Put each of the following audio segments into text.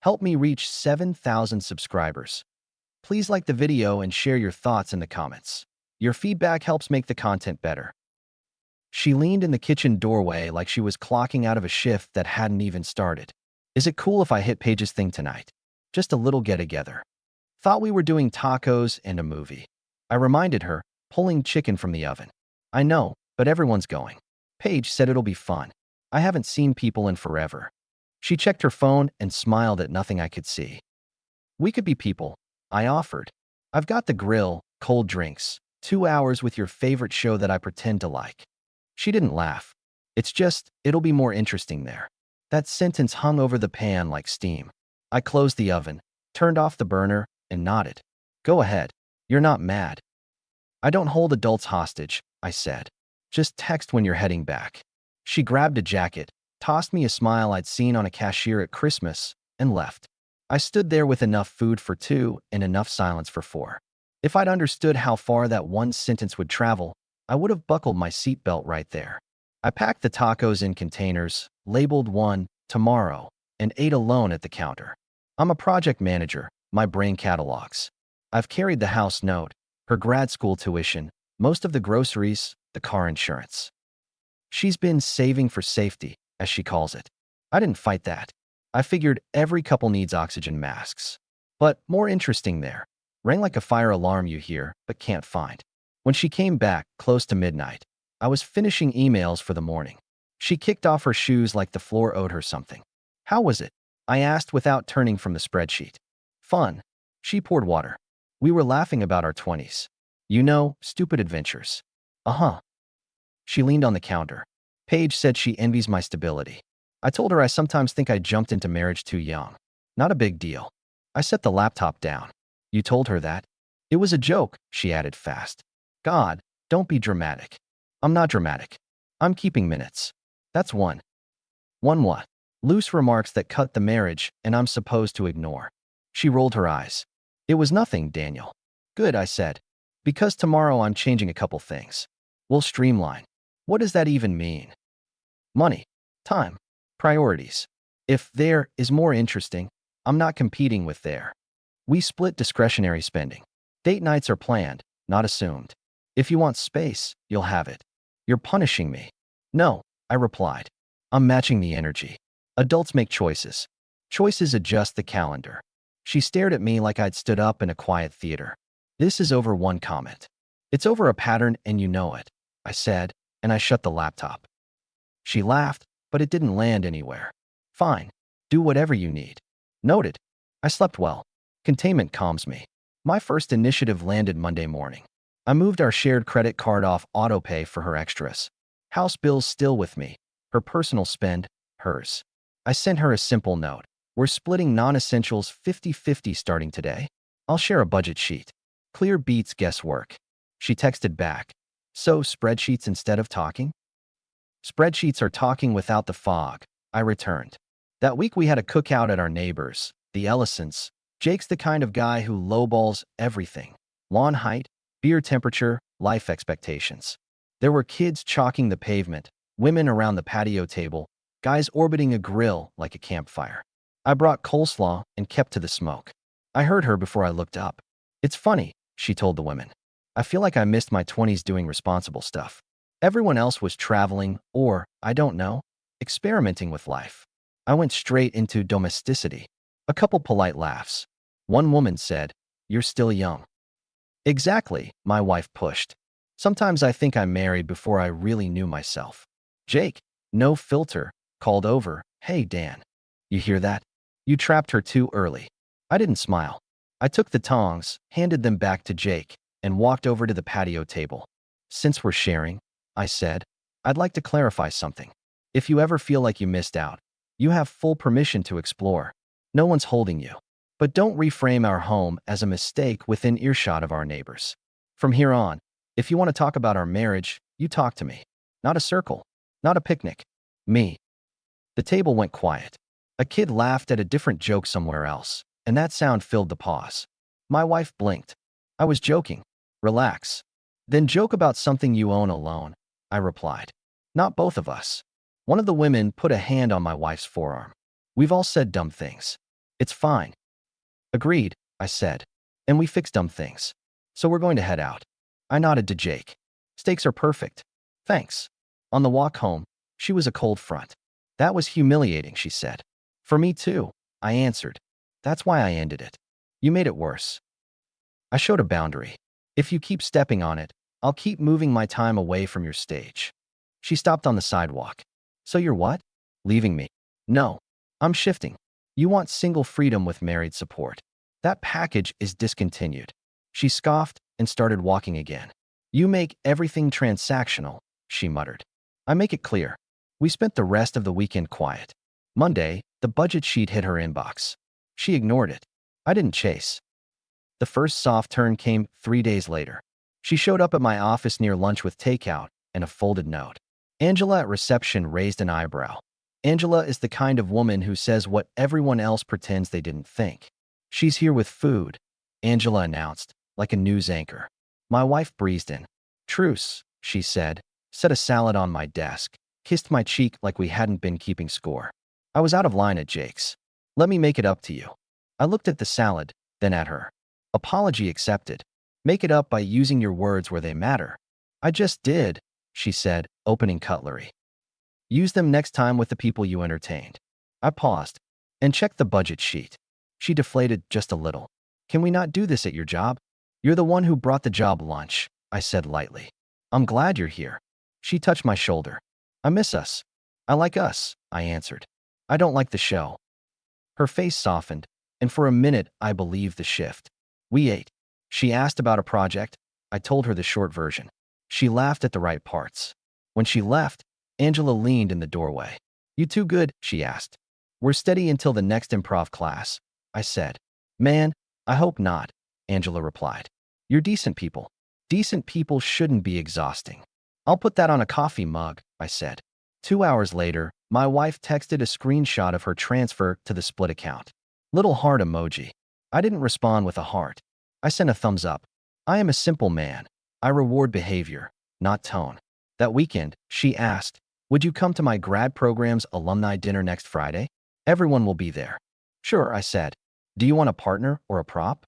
Help me reach 7,000 subscribers. Please like the video and share your thoughts in the comments. Your feedback helps make the content better. She leaned in the kitchen doorway like she was clocking out of a shift that hadn't even started. Is it cool if I hit Paige's thing tonight? Just a little get-together. Thought we were doing tacos and a movie. I reminded her, pulling chicken from the oven. I know, but everyone's going. Paige said it'll be fun. I haven't seen people in forever. She checked her phone and smiled at nothing I could see. We could be people, I offered. I've got the grill, cold drinks, 2 hours with your favorite show that I pretend to like. She didn't laugh. It's just, it'll be more interesting there. That sentence hung over the pan like steam. I closed the oven, turned off the burner, and nodded. Go ahead. You're not mad. I don't hold adults hostage, I said. Just text when you're heading back. She grabbed a jacket, tossed me a smile I'd seen on a cashier at Christmas, and left. I stood there with enough food for 2 and enough silence for 4. If I'd understood how far that one sentence would travel, I would have buckled my seatbelt right there. I packed the tacos in containers, labeled one, tomorrow, and ate alone at the counter. I'm a project manager, my brain catalogs. I've carried the house note, her grad school tuition, most of the groceries, the car insurance. She's been saving for safety, as she calls it. I didn't fight that. I figured every couple needs oxygen masks. But more interesting there, rang like a fire alarm you hear, but can't find. When she came back, close to midnight, I was finishing emails for the morning. She kicked off her shoes like the floor owed her something. How was it? I asked without turning from the spreadsheet. Fun. She poured water. We were laughing about our 20s. You know, stupid adventures. Uh-huh. She leaned on the counter. Paige said she envies my stability. I told her I sometimes think I jumped into marriage too young. Not a big deal. I set the laptop down. You told her that? It was a joke, she added fast. God, don't be dramatic. I'm not dramatic. I'm keeping minutes. That's one. One what? Loose remarks that cut the marriage and I'm supposed to ignore. She rolled her eyes. It was nothing, Daniel. Good, I said. Because tomorrow I'm changing a couple things. We'll streamline. What does that even mean? Money, time, priorities. If there is more interesting, I'm not competing with there. We split discretionary spending. Date nights are planned, not assumed. If you want space, you'll have it. You're punishing me. No, I replied. I'm matching the energy. Adults make choices. Choices adjust the calendar. She stared at me like I'd stood up in a quiet theater. This is over one comment. It's over a pattern and you know it, I said, and I shut the laptop. She laughed, but it didn't land anywhere. Fine. Do whatever you need. Noted. I slept well. Containment calms me. My first initiative landed Monday morning. I moved our shared credit card off autopay for her extras. House bills still with me. Her personal spend, hers. I sent her a simple note. We're splitting non-essentials 50-50 starting today. I'll share a budget sheet. Clear beats guesswork. She texted back. So, spreadsheets instead of talking? Spreadsheets are talking without the fog, I returned. That week we had a cookout at our neighbors, the Ellisons. Jake's the kind of guy who lowballs everything. Lawn height, beer temperature, life expectations. There were kids chalking the pavement, women around the patio table, guys orbiting a grill like a campfire. I brought coleslaw and kept to the smoke. I heard her before I looked up. It's funny, she told the women. I feel like I missed my 20s doing responsible stuff. Everyone else was traveling or, I don't know, experimenting with life. I went straight into domesticity. A couple polite laughs. One woman said, "You're still young." Exactly, my wife pushed. Sometimes I think I married before I really knew myself. Jake, no filter, called over, "Hey, Dan. You hear that? You trapped her too early." I didn't smile. I took the tongs, handed them back to Jake, and walked over to the patio table. Since we're sharing, I said, I'd like to clarify something. If you ever feel like you missed out, you have full permission to explore. No one's holding you. But don't reframe our home as a mistake within earshot of our neighbors. From here on, if you want to talk about our marriage, you talk to me. Not a circle. Not a picnic. Me. The table went quiet. A kid laughed at a different joke somewhere else, and that sound filled the pause. My wife blinked. I was joking. Relax. Then joke about something you own alone, I replied. Not both of us. One of the women put a hand on my wife's forearm. We've all said dumb things. It's fine. Agreed, I said. And we fix dumb things. So we're going to head out. I nodded to Jake. Steaks are perfect. Thanks. On the walk home, she was a cold front. That was humiliating, she said. For me too, I answered. That's why I ended it. You made it worse. I showed a boundary. If you keep stepping on it, I'll keep moving my time away from your stage. She stopped on the sidewalk. So you're what? Leaving me? No. I'm shifting. You want single freedom with married support. That package is discontinued. She scoffed and started walking again. You make everything transactional, she muttered. I make it clear. We spent the rest of the weekend quiet. Monday, the budget sheet hit her inbox. She ignored it. I didn't chase. The first soft turn came 3 days later. She showed up at my office near lunch with takeout and a folded note. Angela at reception raised an eyebrow. Angela is the kind of woman who says what everyone else pretends they didn't think. She's here with food, Angela announced, like a news anchor. My wife breezed in. Truce, she said, set a salad on my desk, kissed my cheek like we hadn't been keeping score. I was out of line at Jake's. Let me make it up to you. I looked at the salad, then at her. Apology accepted. Make it up by using your words where they matter. I just did, she said, opening cutlery. Use them next time with the people you entertained. I paused and checked the budget sheet. She deflated just a little. Can we not do this at your job? You're the one who brought the job lunch, I said lightly. I'm glad you're here. She touched my shoulder. I miss us. I like us, I answered. I don't like the show. Her face softened, and for a minute I believed the shift. We ate. She asked about a project. I told her the short version. She laughed at the right parts. When she left, Angela leaned in the doorway. You too good? She asked. We're steady until the next improv class, I said. Man, I hope not, Angela replied. You're decent people. Decent people shouldn't be exhausting. I'll put that on a coffee mug, I said. 2 hours later, my wife texted a screenshot of her transfer to the split account. Little heart emoji. I didn't respond with a heart. I sent a thumbs up. I am a simple man. I reward behavior, not tone. That weekend, she asked, would you come to my grad program's alumni dinner next Friday? Everyone will be there. Sure, I said. Do you want a partner or a prop?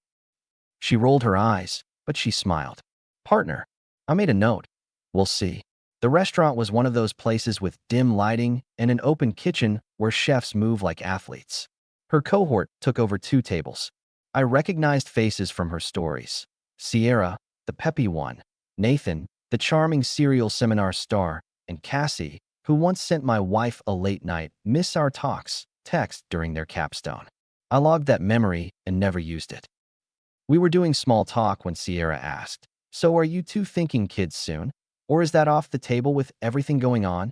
She rolled her eyes, but she smiled. Partner. I made a note. We'll see. The restaurant was one of those places with dim lighting and an open kitchen where chefs move like athletes. Her cohort took over 2 tables. I recognized faces from her stories. Sierra, the peppy one, Nathan, the charming serial seminar star, and Cassie, who once sent my wife a late-night "miss our talks" text during their capstone. I logged that memory and never used it. We were doing small talk when Sierra asked, so are you two thinking kids soon? Or is that off the table with everything going on?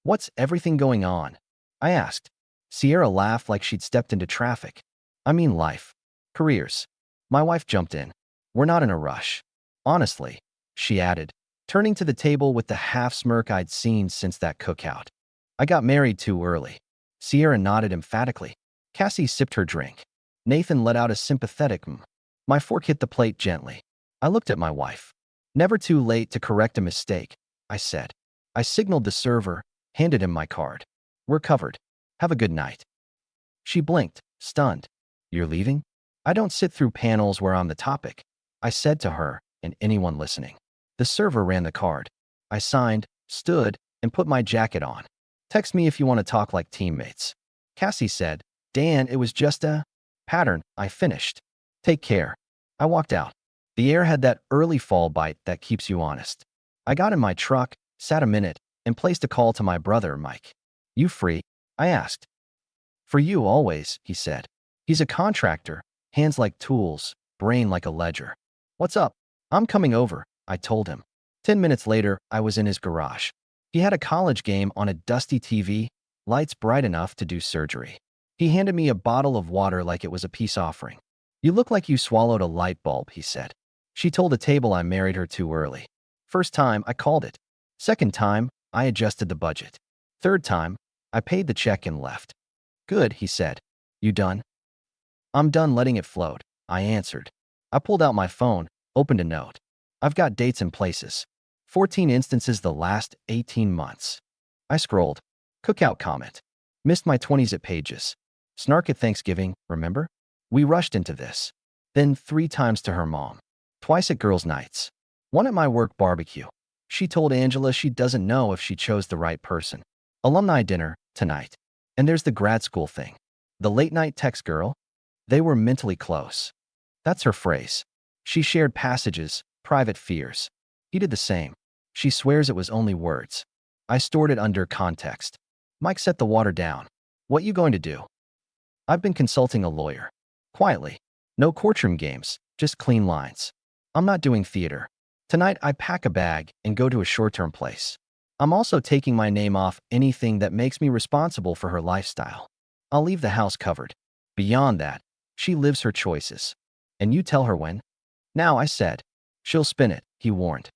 What's everything going on? I asked. Sierra laughed like she'd stepped into traffic. I mean life. Careers. My wife jumped in. We're not in a rush. Honestly, she added, turning to the table with the half smirk I'd seen since that cookout. I got married too early. Sierra nodded emphatically. Cassie sipped her drink. Nathan let out a sympathetic My fork hit the plate gently. I looked at my wife. Never too late to correct a mistake, I said. I signaled the server, handed him my card. We're covered. Have a good night. She blinked, stunned. You're leaving? I don't sit through panels where I'm the topic, I said to her and anyone listening. The server ran the card. I signed, stood, and put my jacket on. Text me if you want to talk like teammates. Cassie said, Dan, it was just a pattern. I finished. Take care. I walked out. The air had that early fall bite that keeps you honest. I got in my truck, sat a minute, and placed a call to my brother, Mike. You free? I asked. For you always, he said. He's a contractor, hands like tools, brain like a ledger. What's up? I'm coming over, I told him. 10 minutes later, I was in his garage. He had a college game on a dusty TV, lights bright enough to do surgery. He handed me a bottle of water like it was a peace offering. You look like you swallowed a light bulb, he said. She told the table I married her too early. First time, I called it. Second time, I adjusted the budget. Third time, I paid the check and left. Good, he said. You done? I'm done letting it float, I answered. I pulled out my phone, opened a note. I've got dates and places. 14 instances the last 18 months. I scrolled. Cookout comment. Missed my 20s at Pages. Snark at Thanksgiving, remember? We rushed into this. Then 3 times to her mom. Twice at girls' nights. One at my work barbecue. She told Angela she doesn't know if she chose the right person. Alumni dinner, tonight. And there's the grad school thing. The late-night text girl? They were mentally close. That's her phrase. She shared passages, private fears. He did the same. She swears it was only words. I stored it under context. Mike set the water down. What you going to do? I've been consulting a lawyer. Quietly. No courtroom games, just clean lines. I'm not doing theater. Tonight I pack a bag and go to a short-term place. I'm also taking my name off anything that makes me responsible for her lifestyle. I'll leave the house covered. Beyond that, she lives her choices. And you tell her when? Now, I said. She'll spin it, he warned.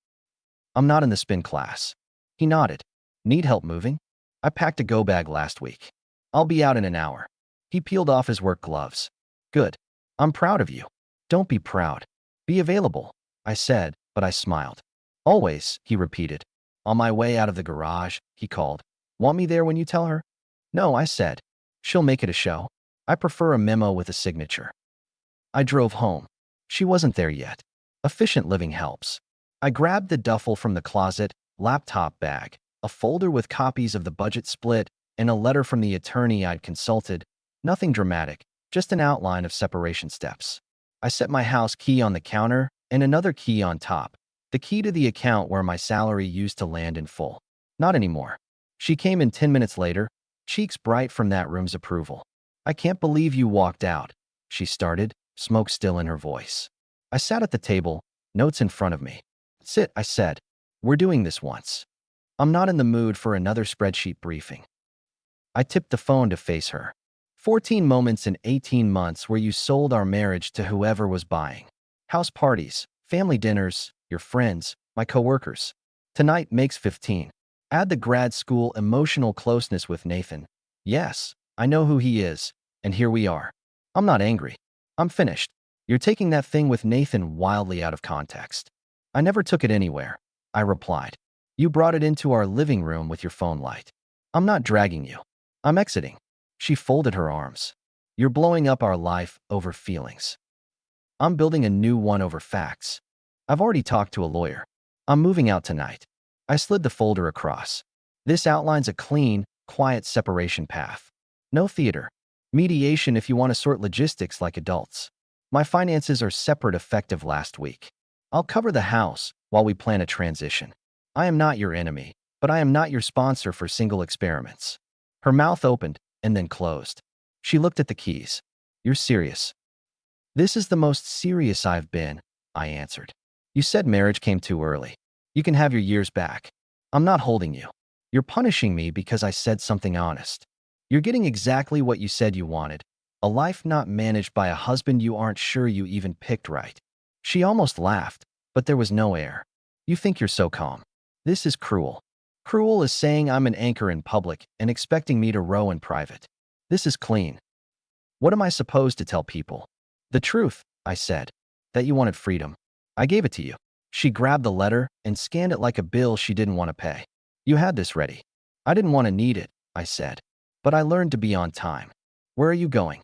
I'm not in the spin class. He nodded. Need help moving? I packed a go bag last week. I'll be out in an hour. He peeled off his work gloves. Good. I'm proud of you. Don't be proud. Be available, I said, but I smiled. Always, he repeated. On my way out of the garage, he called. Want me there when you tell her? No, I said. She'll make it a show. I prefer a memo with a signature. I drove home. She wasn't there yet. Efficient living helps. I grabbed the duffel from the closet, laptop bag, a folder with copies of the budget split, and a letter from the attorney I'd consulted. Nothing dramatic, just an outline of separation steps. I set my house key on the counter and another key on top, the key to the account where my salary used to land in full. Not anymore. She came in 10 minutes later, cheeks bright from that room's approval. I can't believe you walked out, she started, smoke still in her voice. I sat at the table, notes in front of me. Sit, I said. We're doing this once. I'm not in the mood for another spreadsheet briefing. I tipped the phone to face her. 14 moments in 18 months where you sold our marriage to whoever was buying. House parties, family dinners, your friends, my coworkers. Tonight makes 15. Add the grad school emotional closeness with Nathan. Yes, I know who he is, and here we are. I'm not angry. I'm finished. You're taking that thing with Nathan wildly out of context. I never took it anywhere, I replied. You brought it into our living room with your phone light. I'm not dragging you. I'm exiting. She folded her arms. You're blowing up our life over feelings. I'm building a new one over facts. I've already talked to a lawyer. I'm moving out tonight. I slid the folder across. This outlines a clean, quiet separation path. No theater. Mediation if you want to sort logistics like adults. My finances are separate effective last week. I'll cover the house while we plan a transition. I am not your enemy, but I am not your sponsor for single experiments. Her mouth opened and then closed. She looked at the keys. You're serious? This is the most serious I've been, I answered. You said marriage came too early. You can have your years back. I'm not holding you. You're punishing me because I said something honest. You're getting exactly what you said you wanted. A life not managed by a husband you aren't sure you even picked right. She almost laughed, but there was no air. You think you're so calm. This is cruel. Cruel is saying I'm an anchor in public and expecting me to row in private. This is clean. What am I supposed to tell people? The truth, I said. That you wanted freedom. I gave it to you. She grabbed the letter and scanned it like a bill she didn't want to pay. You had this ready. I didn't want to need it, I said. But I learned to be on time. Where are you going?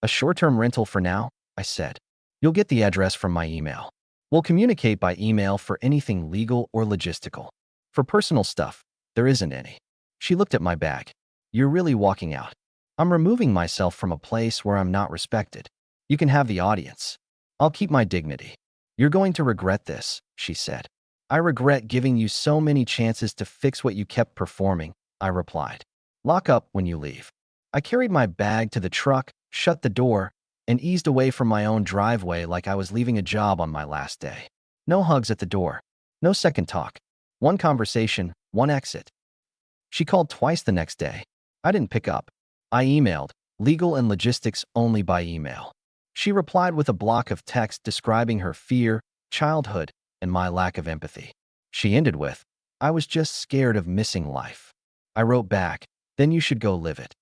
A short-term rental for now, I said. You'll get the address from my email. We'll communicate by email for anything legal or logistical. For personal stuff, there isn't any. She looked at my bag. You're really walking out. I'm removing myself from a place where I'm not respected. You can have the audience. I'll keep my dignity. You're going to regret this, she said. I regret giving you so many chances to fix what you kept performing, I replied. Lock up when you leave. I carried my bag to the truck, shut the door, and eased away from my own driveway like I was leaving a job on my last day. No hugs at the door. No second talk. One conversation, one exit. She called twice the next day. I didn't pick up. I emailed, legal and logistics only by email. She replied with a block of text describing her fear, childhood, and my lack of empathy. She ended with, I was just scared of missing life. I wrote back, then you should go live it.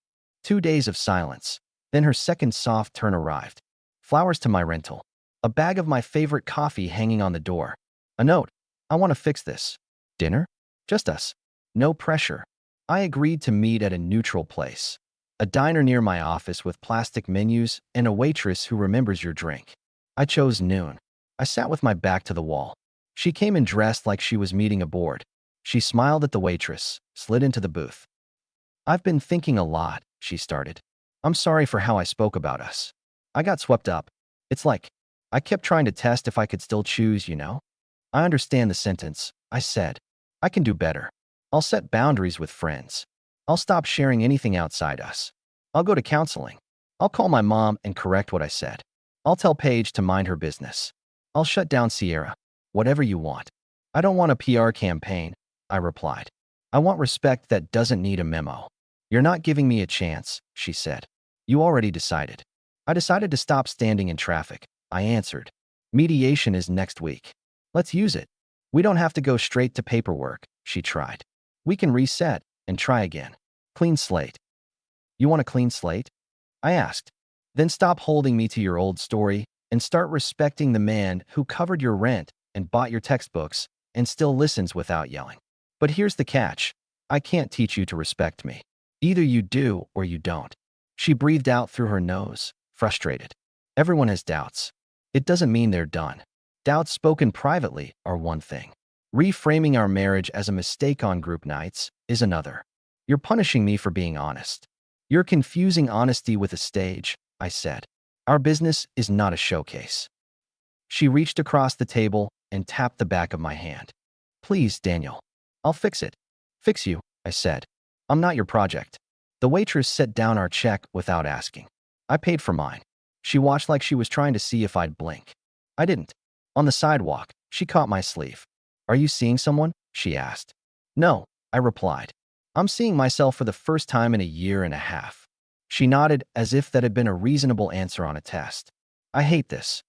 2 days of silence. Then her second soft turn arrived. Flowers to my rental. A bag of my favorite coffee hanging on the door. A note. I want to fix this. Dinner? Just us. No pressure. I agreed to meet at a neutral place. A diner near my office with plastic menus and a waitress who remembers your drink. I chose noon. I sat with my back to the wall. She came in dressed like she was meeting a board. She smiled at the waitress, slid into the booth. I've been thinking a lot, she started. I'm sorry for how I spoke about us. I got swept up. It's like, I kept trying to test if I could still choose, you know? I understand the sentence, I said. I can do better. I'll set boundaries with friends. I'll stop sharing anything outside us. I'll go to counseling. I'll call my mom and correct what I said. I'll tell Paige to mind her business. I'll shut down Sierra. Whatever you want. I don't want a PR campaign, I replied. I want respect that doesn't need a memo. You're not giving me a chance, she said. You already decided. I decided to stop standing in traffic, I answered. Mediation is next week. Let's use it. We don't have to go straight to paperwork, she tried. We can reset and try again. Clean slate. You want a clean slate? I asked. Then stop holding me to your old story and start respecting the man who covered your rent and bought your textbooks and still listens without yelling. But here's the catch. I can't teach you to respect me. Either you do or you don't. She breathed out through her nose, frustrated. Everyone has doubts. It doesn't mean they're done. Doubts spoken privately are one thing. Reframing our marriage as a mistake on group nights is another. You're punishing me for being honest. You're confusing honesty with a stage, I said. Our business is not a showcase. She reached across the table and tapped the back of my hand. Please, Daniel. I'll fix it. Fix you, I said. I'm not your project. The waitress set down our check without asking. I paid for mine. She watched like she was trying to see if I'd blink. I didn't. On the sidewalk, she caught my sleeve. Are you seeing someone? She asked. No, I replied. I'm seeing myself for the first time in a year and a half. She nodded as if that had been a reasonable answer on a test. I hate this.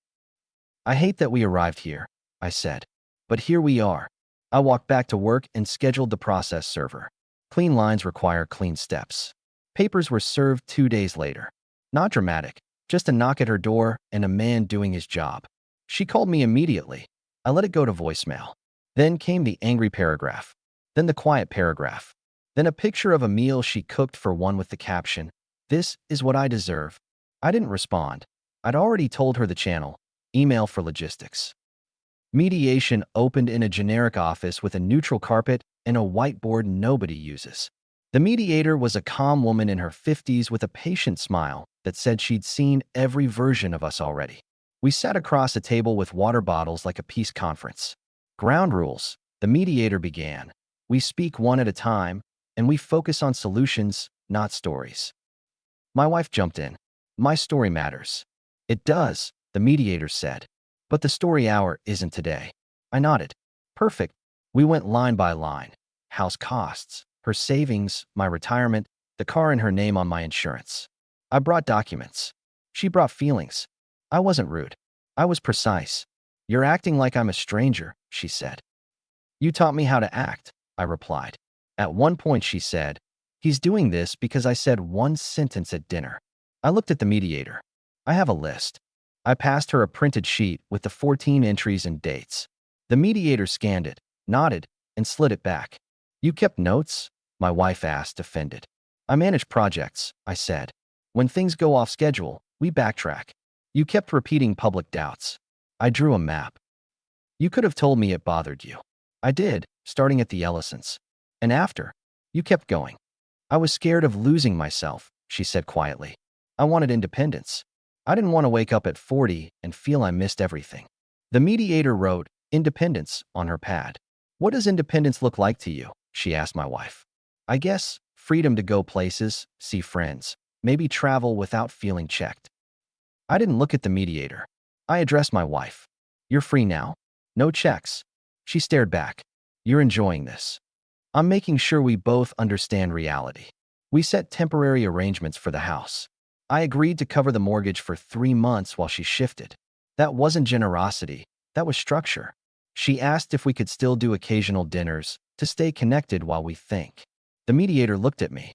I hate that we arrived here, I said. But here we are. I walked back to work and scheduled the process server. Clean lines require clean steps. Papers were served 2 days later. Not dramatic, just a knock at her door and a man doing his job. She called me immediately. I let it go to voicemail. Then came the angry paragraph. Then the quiet paragraph. Then a picture of a meal she cooked for one with the caption, "This is what I deserve." I didn't respond. I'd already told her the channel. Email for logistics. Mediation opened in a generic office with a neutral carpet and a whiteboard nobody uses. The mediator was a calm woman in her 50s with a patient smile that said she'd seen every version of us already. We sat across a table with water bottles like a peace conference. Ground rules, the mediator began. We speak one at a time, and we focus on solutions, not stories. My wife jumped in. My story matters. It does, the mediator said. But the story hour isn't today. I nodded. Perfect. We went line by line. House costs, her savings, my retirement, the car and her name on my insurance. I brought documents. She brought feelings. I wasn't rude. I was precise. You're acting like I'm a stranger, she said. You taught me how to act, I replied. At one point she said, he's doing this because I said one sentence at dinner. I looked at the mediator. I have a list. I passed her a printed sheet with the 14 entries and dates. The mediator scanned it, nodded, and slid it back. You kept notes? My wife asked, offended. I manage projects, I said. When things go off schedule, we backtrack. You kept repeating public doubts. I drew a map. You could have told me it bothered you. I did, starting at the Ellisons. And after, you kept going. I was scared of losing myself, she said quietly. I wanted independence. I didn't want to wake up at 40 and feel I missed everything. The mediator wrote, independence, on her pad. What does independence look like to you? She asked my wife. I guess, freedom to go places, see friends, maybe travel without feeling checked. I didn't look at the mediator. I addressed my wife. You're free now? No checks. She stared back. You're enjoying this. I'm making sure we both understand reality. We set temporary arrangements for the house. I agreed to cover the mortgage for 3 months while she shifted. That wasn't generosity. That was structure. She asked if we could still do occasional dinners to stay connected while we think. The mediator looked at me.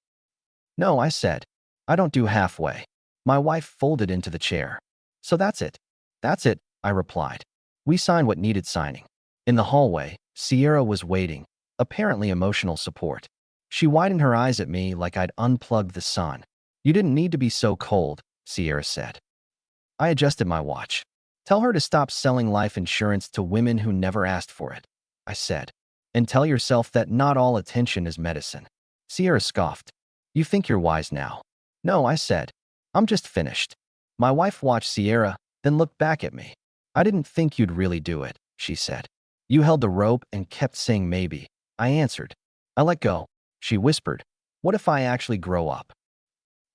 No, I said. I don't do halfway. My wife folded into the chair. So that's it. That's it, I replied. We signed what needed signing. In the hallway, Sierra was waiting, apparently emotional support. She widened her eyes at me like I'd unplugged the sun. You didn't need to be so cold, Sierra said. I adjusted my watch. Tell her to stop selling life insurance to women who never asked for it, I said. And tell yourself that not all attention is medicine. Sierra scoffed. You think you're wise now. No, I said. I'm just finished. My wife watched Sierra, then looked back at me. I didn't think you'd really do it, she said. You held the rope and kept saying maybe. I answered. I let go. She whispered. What if I actually grow up?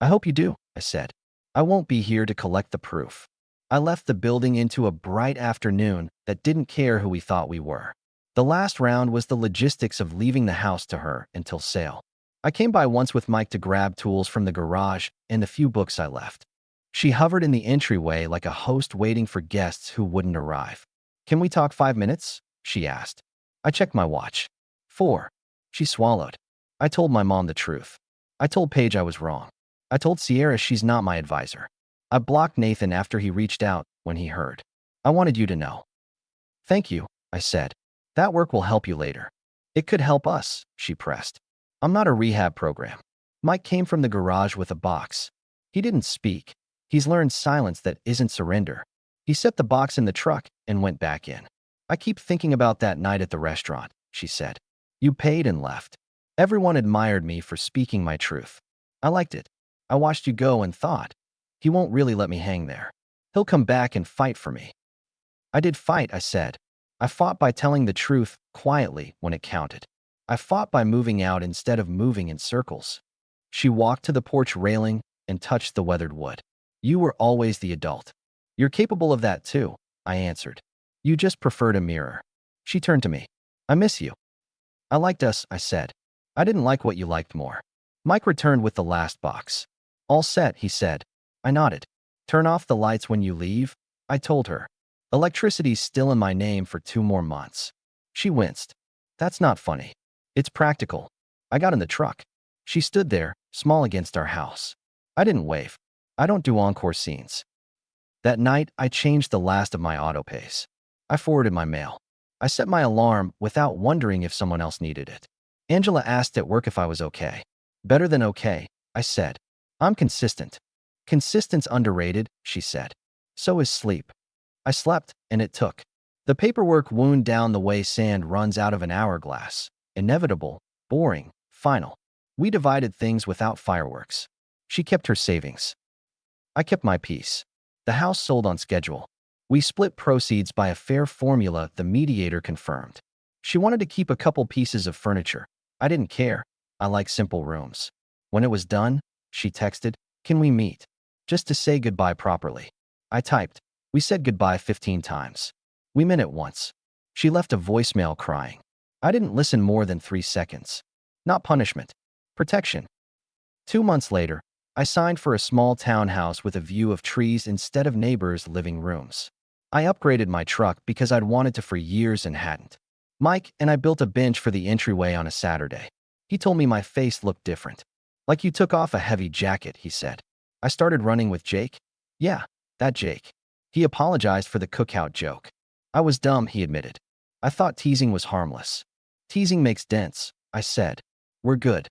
I hope you do, I said. I won't be here to collect the proof. I left the building into a bright afternoon that didn't care who we thought we were. The last round was the logistics of leaving the house to her until sale. I came by once with Mike to grab tools from the garage and the few books I left. She hovered in the entryway like a host waiting for guests who wouldn't arrive. Can we talk 5 minutes? She asked. I checked my watch. 4. She swallowed. I told my mom the truth. I told Paige I was wrong. I told Sierra she's not my advisor. I blocked Nathan after he reached out when he heard. I wanted you to know. Thank you, I said. That work will help you later. It could help us, she pressed. I'm not a rehab program. Mike came from the garage with a box. He didn't speak. He's learned silence that isn't surrender. He set the box in the truck and went back in. I keep thinking about that night at the restaurant, she said. You paid and left. Everyone admired me for speaking my truth. I liked it. I watched you go and thought, he won't really let me hang there. He'll come back and fight for me. I did fight, I said. I fought by telling the truth quietly when it counted. I fought by moving out instead of moving in circles. She walked to the porch railing and touched the weathered wood. You were always the adult. You're capable of that too, I answered. You just preferred a mirror. She turned to me. I miss you. I liked us, I said. I didn't like what you liked more. Mike returned with the last box. All set, he said. I nodded. Turn off the lights when you leave, I told her. Electricity's still in my name for 2 more months. She winced. That's not funny. It's practical. I got in the truck. She stood there, small against our house. I didn't wave. I don't do encore scenes. That night, I changed the last of my autopays. I forwarded my mail. I set my alarm without wondering if someone else needed it. Angela asked at work if I was okay. Better than okay, I said. I'm consistent. Consistent's underrated, she said. So is sleep. I slept, and it took. The paperwork wound down the way sand runs out of an hourglass. Inevitable, boring, final. We divided things without fireworks. She kept her savings. I kept my peace. The house sold on schedule. We split proceeds by a fair formula the mediator confirmed. She wanted to keep a couple pieces of furniture. I didn't care. I like simple rooms. When it was done, she texted, "Can we meet?" Just to say goodbye properly. I typed. We said goodbye 15 times. We meant it once. She left a voicemail crying. I didn't listen more than 3 seconds. Not punishment. Protection. 2 months later, I signed for a small townhouse with a view of trees instead of neighbors' living rooms. I upgraded my truck because I'd wanted to for years and hadn't. Mike and I built a bench for the entryway on a Saturday. He told me my face looked different. Like you took off a heavy jacket, he said. I started running with Jake. Yeah, that Jake. He apologized for the cookout joke. I was dumb, he admitted. I thought teasing was harmless. Teasing makes dents, I said. We're good.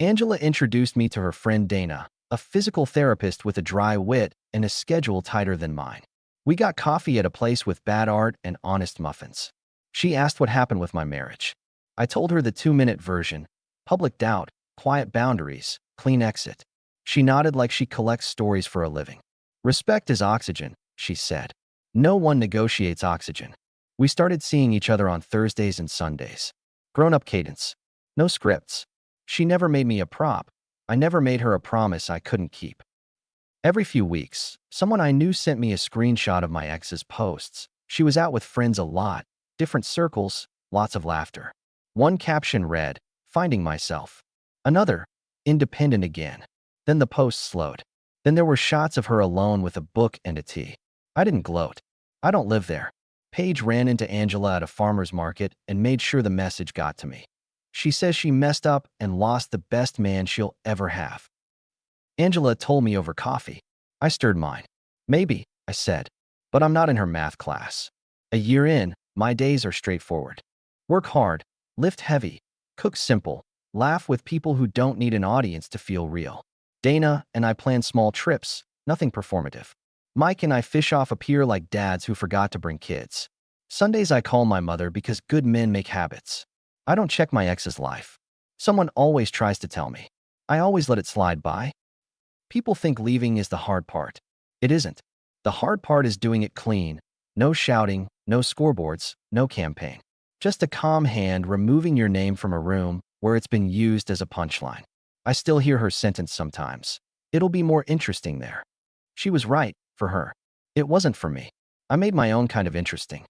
Angela introduced me to her friend Dana, a physical therapist with a dry wit and a schedule tighter than mine. We got coffee at a place with bad art and honest muffins. She asked what happened with my marriage. I told her the 2-minute version: public doubt, quiet boundaries, clean exit. She nodded like she collects stories for a living. Respect is oxygen, she said. No one negotiates oxygen. We started seeing each other on Thursdays and Sundays. Grown-up cadence. No scripts. She never made me a prop. I never made her a promise I couldn't keep. Every few weeks, someone I knew sent me a screenshot of my ex's posts. She was out with friends a lot, different circles, lots of laughter. One caption read, "Finding myself." Another, "Independent again." Then the post slowed. Then there were shots of her alone with a book and a tea. I didn't gloat. I don't live there. Paige ran into Angela at a farmer's market and made sure the message got to me. She says she messed up and lost the best man she'll ever have. Angela told me over coffee. I stirred mine. Maybe, I said, but I'm not in her math class. A year in, my days are straightforward. Work hard, lift heavy, cook simple, laugh with people who don't need an audience to feel real. Dana and I plan small trips, nothing performative. Mike and I fish off a pier like dads who forgot to bring kids. Sundays I call my mother because good men make habits. I don't check my ex's life. Someone always tries to tell me. I always let it slide by. People think leaving is the hard part. It isn't. The hard part is doing it clean. No shouting, no scoreboards, no campaign. Just a calm hand removing your name from a room where it's been used as a punchline. I still hear her sentence sometimes. It'll be more interesting there. She was right, for her. It wasn't for me. I made my own kind of interesting.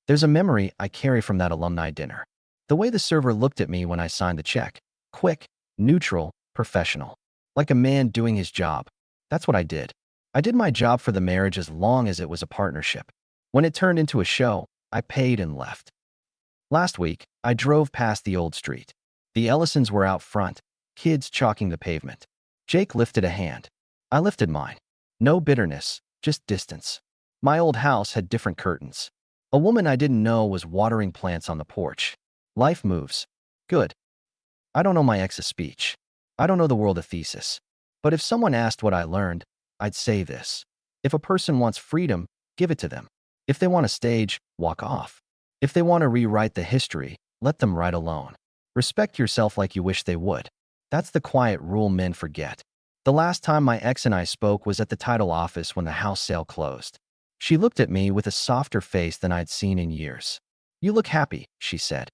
There's a memory I carry from that alumni dinner. The way the server looked at me when I signed the check. Quick, neutral, professional. Like a man doing his job. That's what I did. I did my job for the marriage as long as it was a partnership. When it turned into a show, I paid and left. Last week, I drove past the old street. The Ellisons were out front, kids chalking the pavement. Jake lifted a hand. I lifted mine. No bitterness, just distance. My old house had different curtains. A woman I didn't know was watering plants on the porch. Life moves. Good. I don't know my ex's speech. I don't know the world of thesis. But if someone asked what I learned, I'd say this. If a person wants freedom, give it to them. If they want a stage, walk off. If they want to rewrite the history, let them write alone. Respect yourself like you wish they would. That's the quiet rule men forget. The last time my ex and I spoke was at the title office when the house sale closed. She looked at me with a softer face than I'd seen in years. You look happy, she said.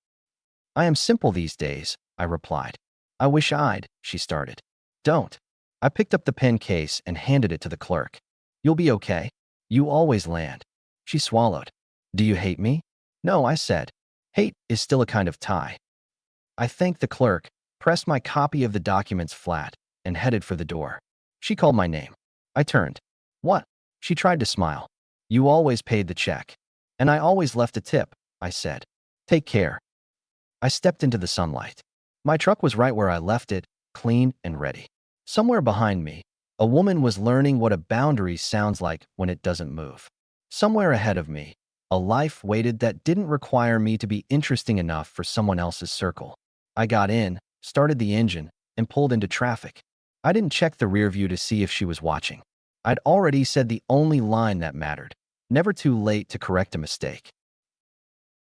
I am simple these days, I replied. I wish I'd, she started. Don't. I picked up the pen case and handed it to the clerk. You'll be okay. You always land. She swallowed. Do you hate me? No, I said. Hate is still a kind of tie. I thanked the clerk, pressed my copy of the documents flat, and headed for the door. She called my name. I turned. What? She tried to smile. You always paid the check. And I always left a tip, I said. Take care. I stepped into the sunlight. My truck was right where I left it, clean and ready. Somewhere behind me, a woman was learning what a boundary sounds like when it doesn't move. Somewhere ahead of me, a life waited that didn't require me to be interesting enough for someone else's circle. I got in, started the engine, and pulled into traffic. I didn't check the rear view to see if she was watching. I'd already said the only line that mattered. Never too late to correct a mistake.